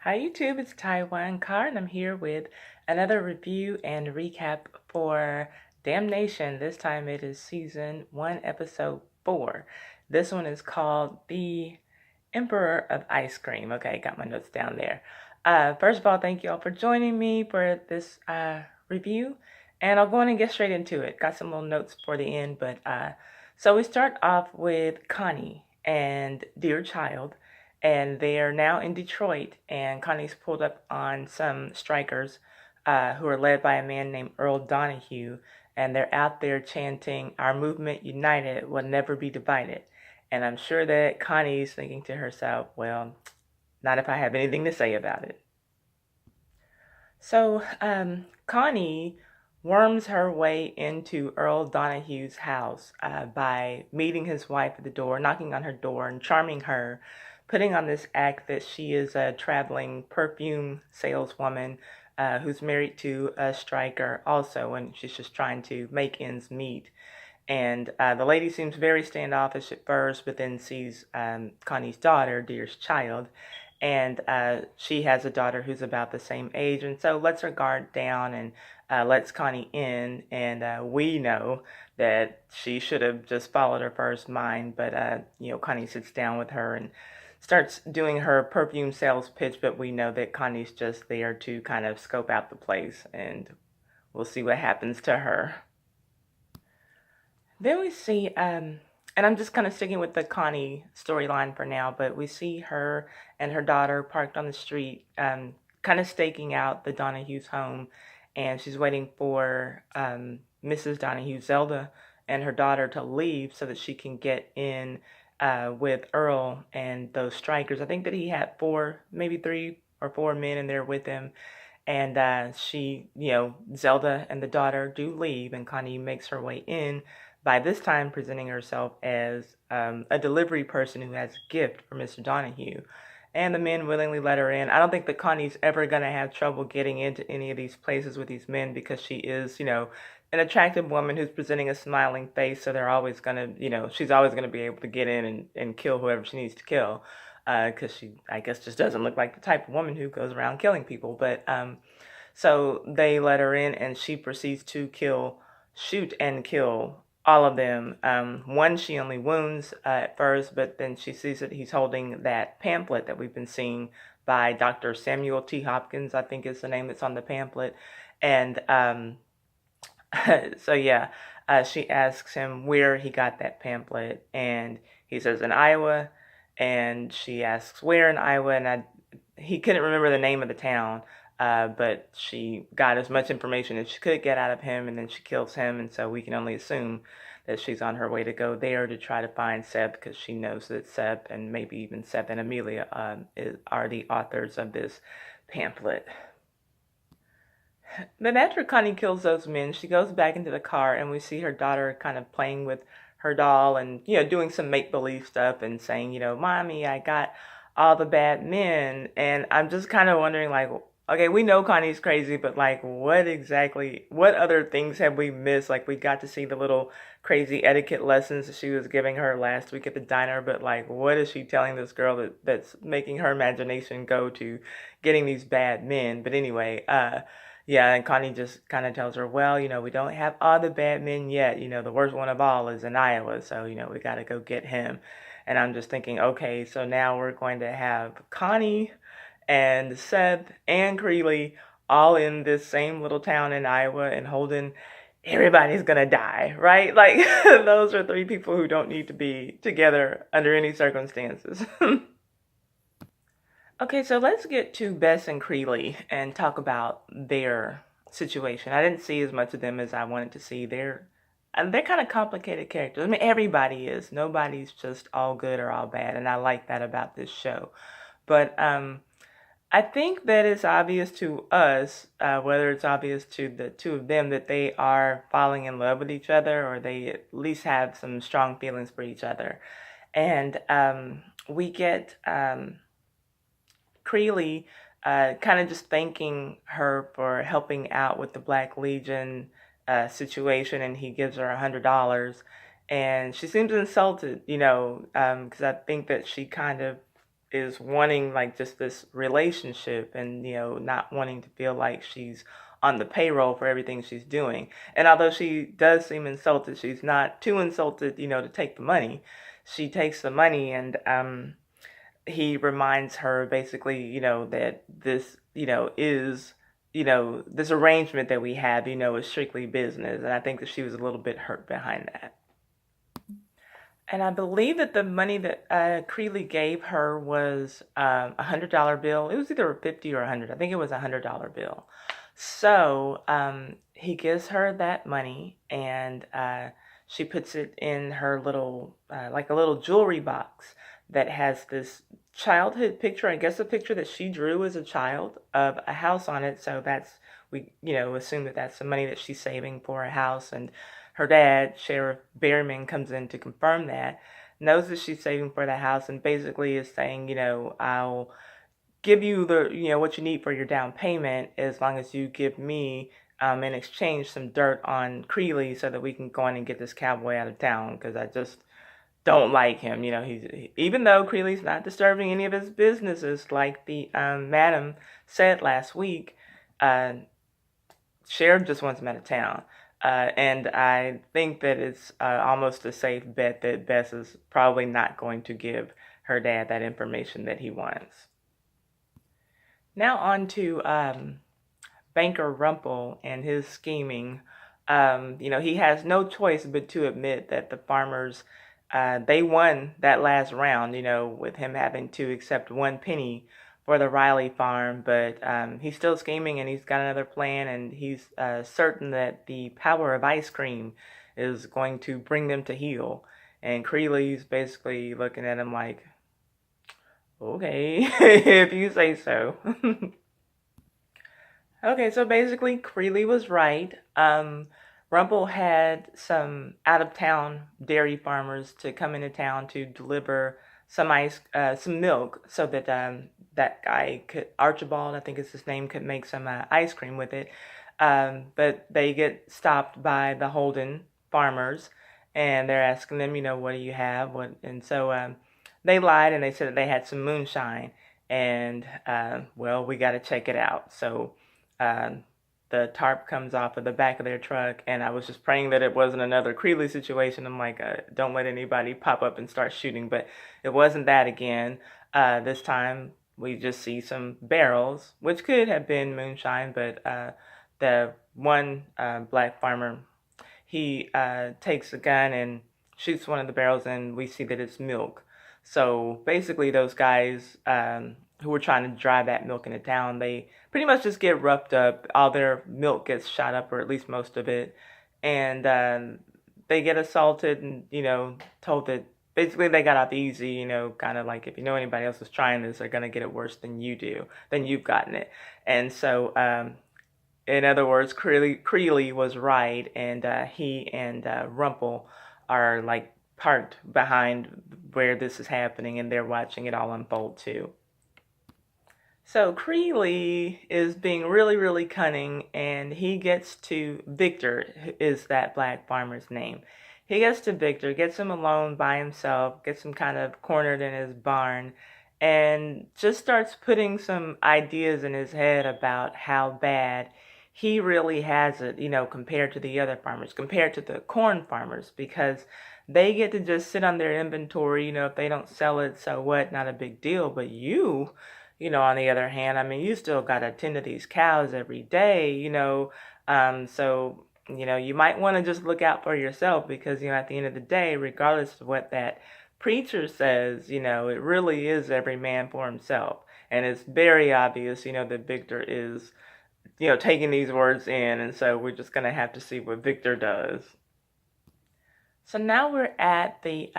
Hi YouTube, it's Taiwan Car and I'm here with another review and recap for Damnation. This time it is season 1 episode 4. This one is called The Emperor of Ice Cream. Okay, got my notes down there. First of all, thank you all for joining me for this review, and I'll go on and get straight into it. Got some little notes for the end, but so we start off with Connie and Dear Child, and they are now in Detroit, and Connie's pulled up on some strikers who are led by a man named Earl Donahue, and they're out there chanting, "Our movement united will never be divided." And I'm sure that Connie's thinking to herself, well, not if I have anything to say about it. So Connie worms her way into Earl Donahue's house by meeting his wife at the door, knocking on her door and charming her, putting on this act that she is a traveling perfume saleswoman who's married to a striker also, and she's just trying to make ends meet. And the lady seems very standoffish at first, but then sees Connie's daughter, Dear's child, and she has a daughter who's about the same age, and so lets her guard down and lets Connie in. And we know that she should have just followed her first mind, but Connie sits down with her and starts doing her perfume sales pitch, but we know that Connie's just there to kind of scope out the place, and we'll see what happens to her. Then we see, and I'm just kind of sticking with the Connie storyline for now, but we see her and her daughter parked on the street, kind of staking out the Donahue's home, and she's waiting for Mrs. Donahue, Zelda, and her daughter to leave so that she can get in with Earl and those strikers. I think that he had four, maybe 3 or 4 men in there with him. And Zelda and the daughter do leave, and Connie makes her way in, by this time presenting herself as a delivery person who has a gift for Mr. Donahue. And the men willingly let her in. I don't think that Connie's ever going to have trouble getting into any of these places with these men because she is, an attractive woman who's presenting a smiling face. So they're always going to, she's always going to be able to get in and kill whoever she needs to kill. Because she, I guess, just doesn't look like the type of woman who goes around killing people. But so they let her in, and she proceeds to shoot and kill all of them. One she only wounds at first, but then she sees that he's holding that pamphlet that we've been seeing by Dr. Samuel T. Hopkins, I think is the name that's on the pamphlet. And she asks him where he got that pamphlet, and he says in Iowa, and she asks where in Iowa, and he couldn't remember the name of the town. But she got as much information as she could get out of him, and then she kills him, and so we can only assume that she's on her way to go there to try to find Seb, because she knows that Seb, and maybe even Seb and Amelia, are the authors of this pamphlet. Then after Connie kills those men, she goes back into the car, and we see her daughter kind of playing with her doll and, doing some make-believe stuff and saying, "Mommy, I got all the bad men." And I'm just kind of wondering, like, okay, we know Connie's crazy, but like, what other things have we missed? Like, we got to see the little crazy etiquette lessons that she was giving her last week at the diner, but like, what is she telling this girl that's making her imagination go to getting these bad men? But anyway, yeah, and Connie just kind of tells her, well, we don't have all the bad men yet. The worst one of all is in Iowa, so, we got to go get him. And I'm just thinking, okay, so now we're going to have Connie and Seth and Creeley all in this same little town in Iowa, and Holden, everybody's gonna die, right? Like, those are 3 people who don't need to be together under any circumstances. Okay, so let's get to Bess and Creeley and talk about their situation. I didn't see as much of them as I wanted to see. They're kind of complicated characters. I mean, everybody is. Nobody's just all good or all bad, and I like that about this show. But I think that it's obvious to us, whether it's obvious to the 2 of them, that they are falling in love with each other, or they at least have some strong feelings for each other. And we get Creeley kind of just thanking her for helping out with the Black Legion situation, and he gives her $100. And she seems insulted, because I think that she kind of is wanting like just this relationship and, not wanting to feel like she's on the payroll for everything she's doing. And although she does seem insulted, she's not too insulted, to take the money. She takes the money, and he reminds her basically, that this, is, this arrangement that we have, is strictly business. And I think that she was a little bit hurt behind that. And I believe that the money that Creeley gave her was $100 bill. It was either a 50 or 100. I think it was $100 bill. So he gives her that money, and she puts it in her little, like a little jewelry box that has this childhood picture. I guess a picture that she drew as a child of a house on it. So we assume that that's the money that she's saving for a house. And her dad, Sheriff Berryman, comes in to confirm that, knows that she's saving for the house, and basically is saying, I'll give you what you need for your down payment as long as you give me in exchange some dirt on Creeley so that we can go in and get this cowboy out of town, because I just don't like him. Even though Creeley's not disturbing any of his businesses, like the madam said last week, Sheriff just wants him out of town. And I think that it's almost a safe bet that Bess is probably not going to give her dad that information that he wants. Now on to Banker Rumpel and his scheming. He has no choice but to admit that the farmers, they won that last round, with him having to accept 1 penny for the Riley farm, but he's still scheming, and he's got another plan, and he's certain that the power of ice cream is going to bring them to heel. And Creeley's basically looking at him like, okay, if you say so. Okay, so basically Creeley was right. Rumpel had some out-of-town dairy farmers to come into town to deliver some milk, so that that guy Archibald, I think is his name, could make some ice cream with it. But they get stopped by the Holden farmers, and they're asking them, what do you have? And so they lied, and they said that they had some moonshine, and well, we got to check it out. So the tarp comes off of the back of their truck, and I was just praying that it wasn't another Creeley situation. I'm like, don't let anybody pop up and start shooting, but it wasn't that again. This time we just see some barrels, which could have been moonshine, but the one black farmer, he takes a gun and shoots one of the barrels, and we see that it's milk. So basically those guys who were trying to drive that milk into town, they pretty much just get roughed up. All their milk gets shot up, or at least most of it. And they get assaulted and, told that basically they got off easy, kind of like if anybody else is trying this, they're going to get it worse than you do, than you've gotten it. And so, in other words, Creeley was right, and he and Rumpel are like parked behind where this is happening, and they're watching it all unfold too. So Creeley is being really, really cunning, and he gets to Victor, is that black farmer's name. He gets to Victor, gets him alone by himself, gets him kind of cornered in his barn, and just starts putting some ideas in his head about how bad he really has it, compared to the other farmers, compared to the corn farmers, because they get to just sit on their inventory, if they don't sell it, so what, not a big deal. But you, on the other hand, I mean, you still got to tend to these cows every day, so, you might want to just look out for yourself, because, at the end of the day, regardless of what that preacher says, it really is every man for himself. And it's very obvious, that Victor is, taking these words in. And so we're just going to have to see what Victor does. So now we're at the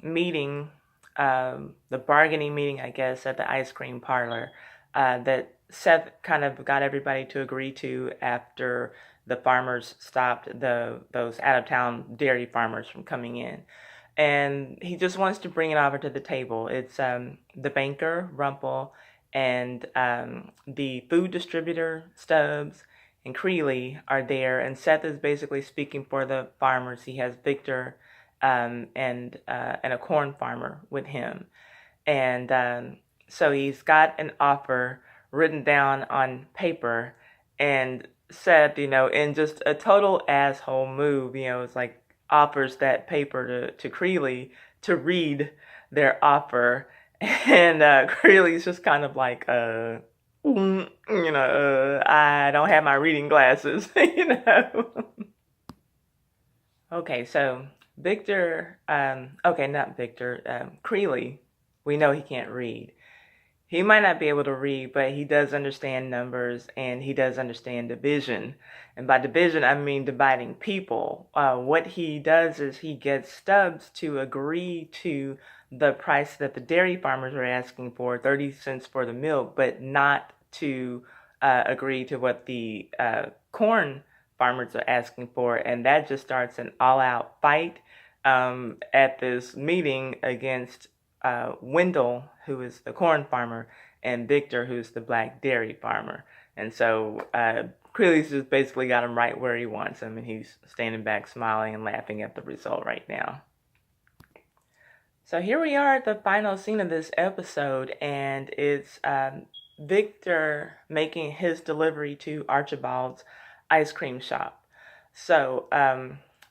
meeting, the bargaining meeting, I guess, at the ice cream parlor that Seth kind of got everybody to agree to after the farmers stopped those out-of-town dairy farmers from coming in. And he just wants to bring it over to the table. It's the banker, Rumpel, and the food distributor, Stubbs, and Creeley are there, and Seth is basically speaking for the farmers. He has Victor and a corn farmer with him. And So he's got an offer written down on paper and said, in just a total asshole move, it's like offers that paper to Creeley to read their offer. And Creeley's just kind of like, I don't have my reading glasses, Okay, so Victor, okay, not Victor, Creeley, we know he can't read. He might not be able to read, but he does understand numbers and he does understand division. And by division, I mean dividing people. What he does is he gets Stubbs to agree to the price that the dairy farmers are asking for, 30 cents for the milk, but not to agree to what the corn farmers are asking for. And that just starts an all-out fight at this meeting against Wendell, who is the corn farmer, and Victor, who's the black dairy farmer. And so Creeley's just basically got him right where he wants him, and he's standing back smiling and laughing at the result right now. So here we are at the final scene of this episode, and it's Victor making his delivery to Archibald's ice cream shop. So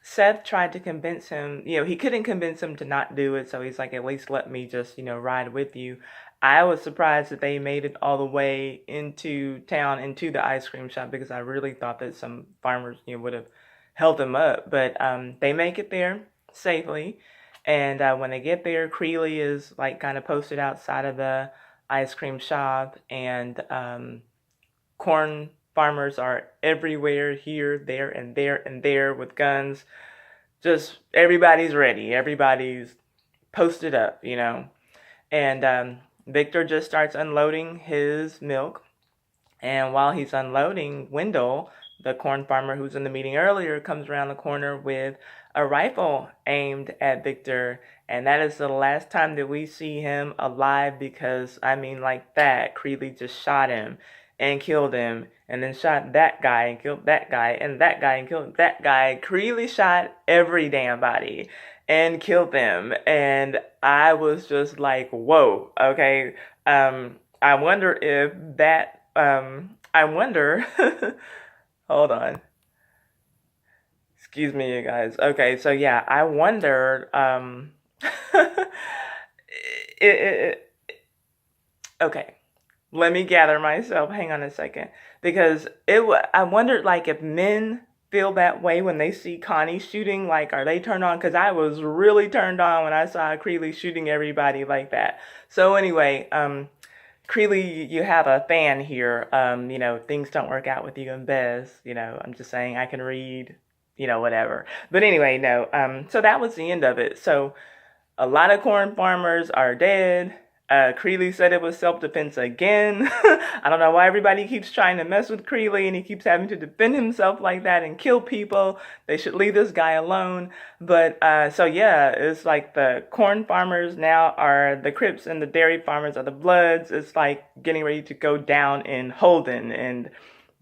Seth tried to convince him, he couldn't convince him to not do it, so he's like, at least let me just, ride with you. I was surprised that they made it all the way into town, into the ice cream shop, because I really thought that some farmers, would have held them up. But they make it there safely, and when they get there, Creeley is like kind of posted outside of the ice cream shop, and corn farmers are everywhere, here, there, and there, and there with guns. Just everybody's ready. Everybody's posted up, And Victor just starts unloading his milk. And while he's unloading, Wendell, the corn farmer who's in the meeting earlier, comes around the corner with a rifle aimed at Victor. And that is the last time that we see him alive, because, like that, Creeley just shot him and killed him, and then shot that guy and killed that guy, and that guy and killed that guy. Creeley shot every damn body and killed them, and I was just like, whoa, okay. I wonder if that, hold on. Excuse me, you guys. Okay, so yeah, I wonder, okay. Let me gather myself. Hang on a second. Because I wondered, like, if men feel that way when they see Connie shooting, like, are they turned on? Because I was really turned on when I saw Creeley shooting everybody like that. So anyway, Creeley, you have a fan here. Things don't work out with you and Bez. I'm just saying I can read, whatever. But anyway, no. So that was the end of it. So a lot of corn farmers are dead. Creeley said it was self-defense again. I don't know why everybody keeps trying to mess with Creeley and he keeps having to defend himself like that and kill people. They should leave this guy alone. But, so yeah, it's like the corn farmers now are the Crips and the dairy farmers are the Bloods. It's like getting ready to go down in Holden, and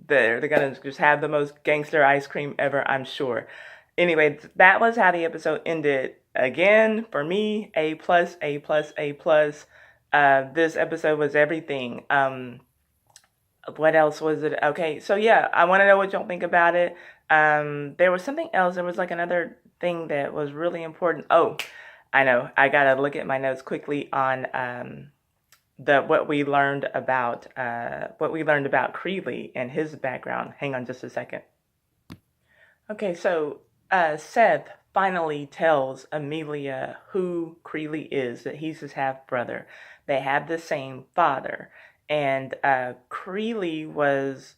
they're going to just have the most gangster ice cream ever, I'm sure. Anyway, that was how the episode ended. Again, for me, A+, A+, A+. This episode was everything. What else was it? Okay, so yeah, I want to know what y'all think about it. There was something else. There was like another thing that was really important. Oh, I know. I gotta look at my notes quickly on what we learned about Creeley and his background. Hang on just a second. Okay, so Seth finally tells Amelia who Creeley is, that he's his half-brother. They have the same father. And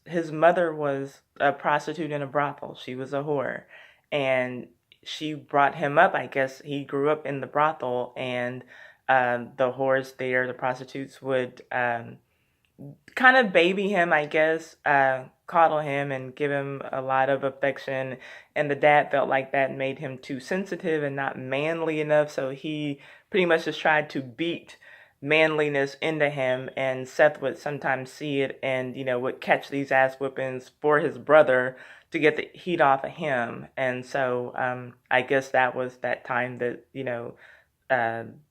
his mother was a prostitute in a brothel. She was a whore. And she brought him up. I guess he grew up in the brothel, and the whores there, the prostitutes, would kind of baby him, I guess, coddle him and give him a lot of affection. And the dad felt like that made him too sensitive and not manly enough. So he pretty much just tried to beat manliness into him. And Seth would sometimes see it and, would catch these ass whippings for his brother to get the heat off of him. And so I guess that was that time that, Creeley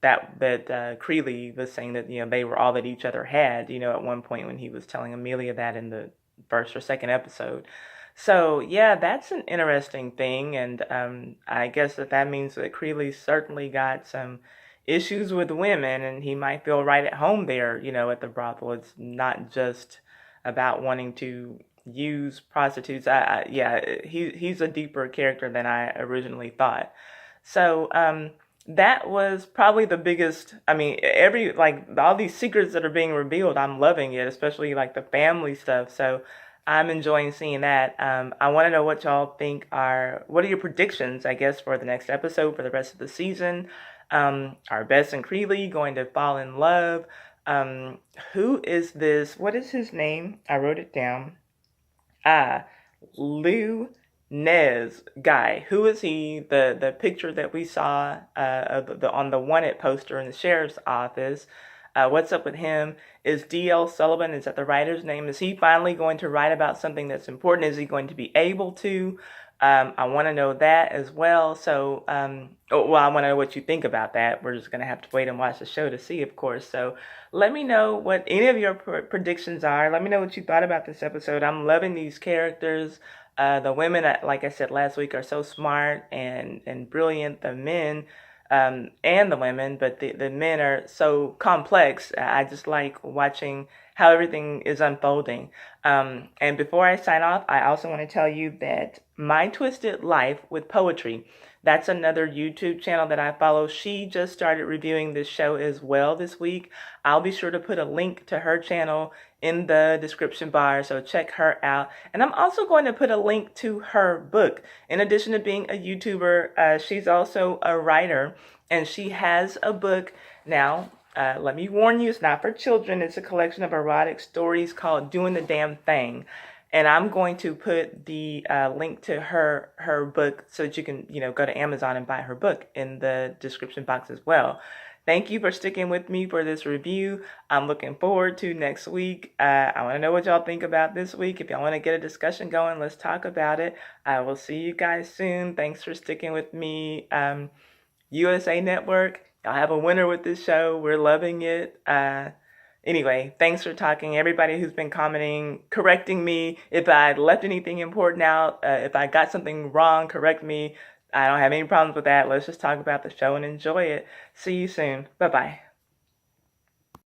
was saying that they were all that each other had. At one point when he was telling Amelia that in the first or second episode. So yeah, that's an interesting thing, and I guess that means that Creeley certainly got some issues with women, and he might feel right at home there. At the brothel. It's not just about wanting to use prostitutes. Yeah, he's a deeper character than I originally thought. So that was probably the biggest. I mean, all these secrets that are being revealed, I'm loving it, especially like the family stuff. So I'm enjoying seeing that. I want to know what y'all think what are your predictions, I guess, for the next episode, for the rest of the season? Are Bess and Creeley going to fall in love? Who is this? What is his name? I wrote it down. Ah, Lou Nez guy. Who is he? The picture that we saw on the wanted poster in the sheriff's office. What's up with him? Is D.L. Sullivan, is that the writer's name? Is he finally going to write about something that's important? Is he going to be able to? I want to know that as well. So, I want to know what you think about that. We're just going to have to wait and watch the show to see, of course. So let me know what any of your predictions are. Let me know what you thought about this episode. I'm loving these characters. The women, like I said last week, are so smart and brilliant. The men, and the women, but the men are so complex. I just like watching how everything is unfolding. And before I sign off, I also want to tell you that My Twisted Life with Poetry, that's another YouTube channel that I follow. She just started reviewing this show as well this week. I'll be sure to put a link to her channel in the description bar, so check her out. And I'm also going to put a link to her book. In addition to being a YouTuber, she's also a writer, and she has a book now. Let me warn you, it's not for children. It's a collection of erotic stories called Doing the Damn Thing. And I'm going to put the link to her book so that you can, go to Amazon and buy her book in the description box as well. Thank you for sticking with me for this review. I'm looking forward to next week. I want to know what y'all think about this week. If y'all want to get a discussion going, let's talk about it. I will see you guys soon. Thanks for sticking with me. USA Network, y'all have a winner with this show. We're loving it. Anyway, thanks for talking. Everybody who's been commenting, correcting me. If I left anything important out, if I got something wrong, correct me. I don't have any problems with that. Let's just talk about the show and enjoy it. See you soon. Bye-bye.